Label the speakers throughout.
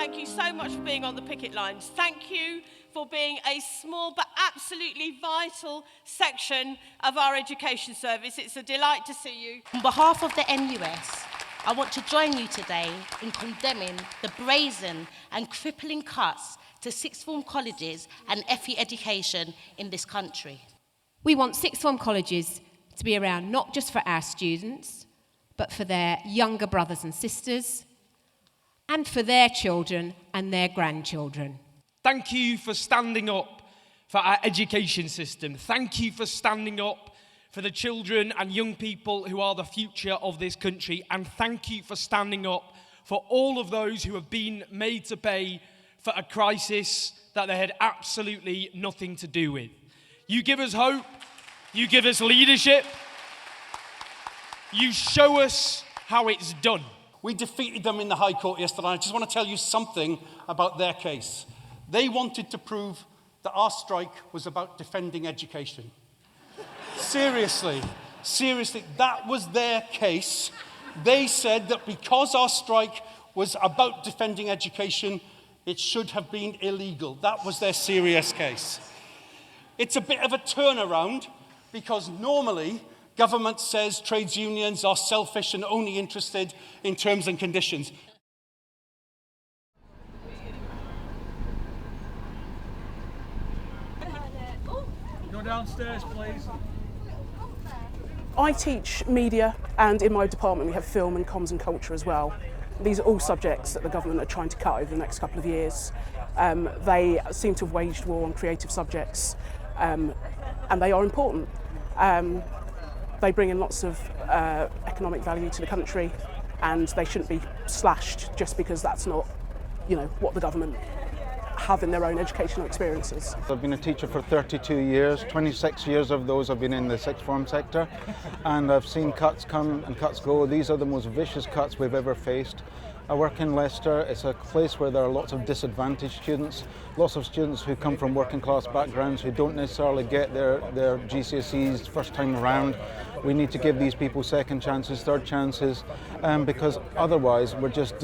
Speaker 1: thank you so much for being on the picket lines. Thank you for being a small but absolutely vital section of our education service. It's a delight to see you.
Speaker 2: On behalf of the NUS, I want to join you today in condemning the brazen and crippling cuts to sixth form colleges and FE education in this country.
Speaker 3: We want sixth form colleges to be around not just for our students, but for their younger brothers and sisters, and for their children and their grandchildren.
Speaker 4: Thank you for standing up for our education system. Thank you for standing up for the children and young people who are the future of this country. And thank you for standing up for all of those who have been made to pay for a crisis that they had absolutely nothing to do with. You give us hope. You give us leadership. You show us how it's done.
Speaker 5: We defeated them in the High Court yesterday. I just want to tell you something about their case. They wanted to prove that our strike was about defending education. Seriously, that was their case. They said that because our strike was about defending education, it should have been illegal. That was their serious case. It's a bit of a turnaround because normally government says trades unions are selfish and only interested in terms and conditions.
Speaker 6: Go downstairs, please.
Speaker 7: I teach media, and in my department we have film and comms and culture as well. These are all subjects that the government are trying to cut over the next couple of years. They seem to have waged war on creative subjects, and they are important. They bring in lots of economic value to the country, and they shouldn't be slashed just because that's not, what the government have in their own educational experiences.
Speaker 8: I've been a teacher for 32 years, 26 years of those have been in the sixth form sector, and I've seen cuts come and cuts go. These are the most vicious cuts we've ever faced. I work in Leicester. It's a place where there are lots of disadvantaged students, lots of students who come from working class backgrounds who don't necessarily get their GCSEs first time around. We need to give these people second chances, third chances, because otherwise we're just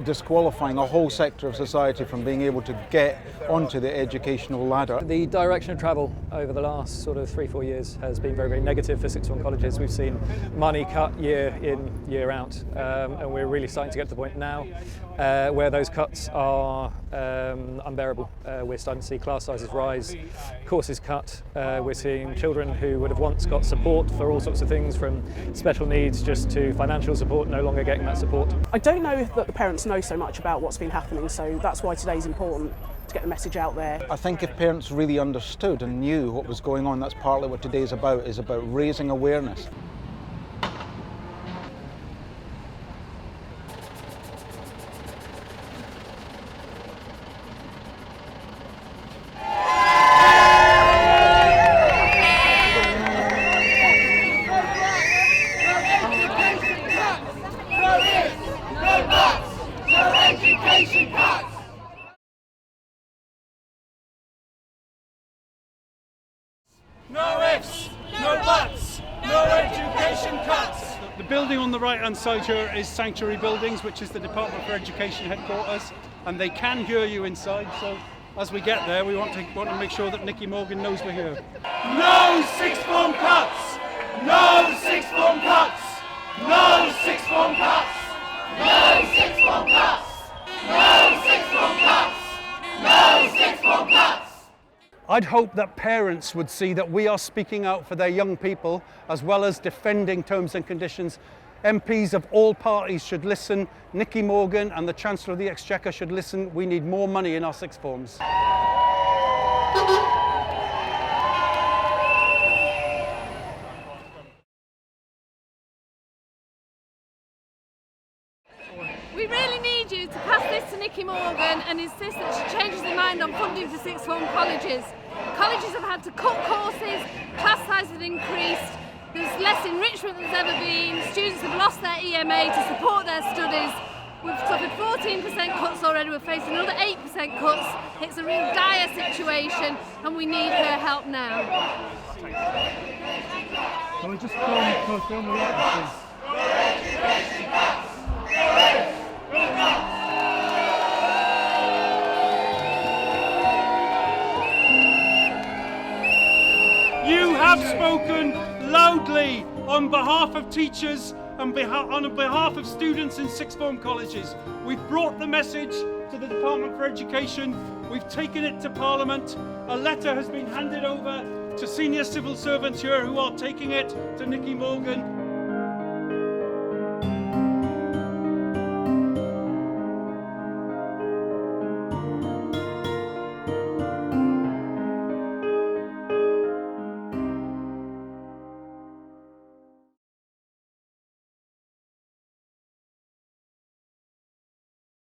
Speaker 8: disqualifying a whole sector of society from being able to get onto the educational ladder.
Speaker 9: The direction of travel over the last sort of 3-4 years has been very, very negative for sixth form colleges. We've seen money cut year in, year out, and we're really starting to get to the point now where those cuts are unbearable. We're starting to see class sizes rise, courses cut. We're seeing children who would have once got support for all sorts of things, from special needs just to financial support, no longer getting that support.
Speaker 7: I don't know that the parents know so much about what's been happening, so that's why today's important, to get the message out there.
Speaker 8: I think if parents really understood and knew what was going on, that's partly what today's about, is about raising awareness.
Speaker 5: No ifs, no buts, no education cuts.
Speaker 6: The building on the right-hand side here is Sanctuary Buildings, which is the Department for Education headquarters, and they can hear you inside. So as we get there, we want to make sure that Nicky Morgan knows we're here.
Speaker 5: No sixth form cuts! No sixth form cuts! No sixth form cuts! No sixth form cuts! No sixth form cuts! No sixth form cuts!
Speaker 6: I'd hope that parents would see that we are speaking out for their young people, as well as defending terms and conditions. MPs of all parties should listen. Nicky Morgan and the Chancellor of the Exchequer should listen. We need more money in our sixth forms.
Speaker 10: We really need you to pass this to Nicky Morgan and insist that she changes her mind on funding for sixth form colleges. Colleges have had to cut courses, class sizes have increased, there's less enrichment than there's ever been, students have lost their EMA to support their studies. We've suffered 14% cuts already, we're facing another 8% cuts. It's a real dire situation and we need her help now.
Speaker 6: Can we just film the light, please? have spoken loudly on behalf of teachers and on behalf of students in sixth form colleges. We've brought the message to the Department for Education. We've taken it to Parliament. A letter has been handed over to senior civil servants here who are taking it to Nicky Morgan.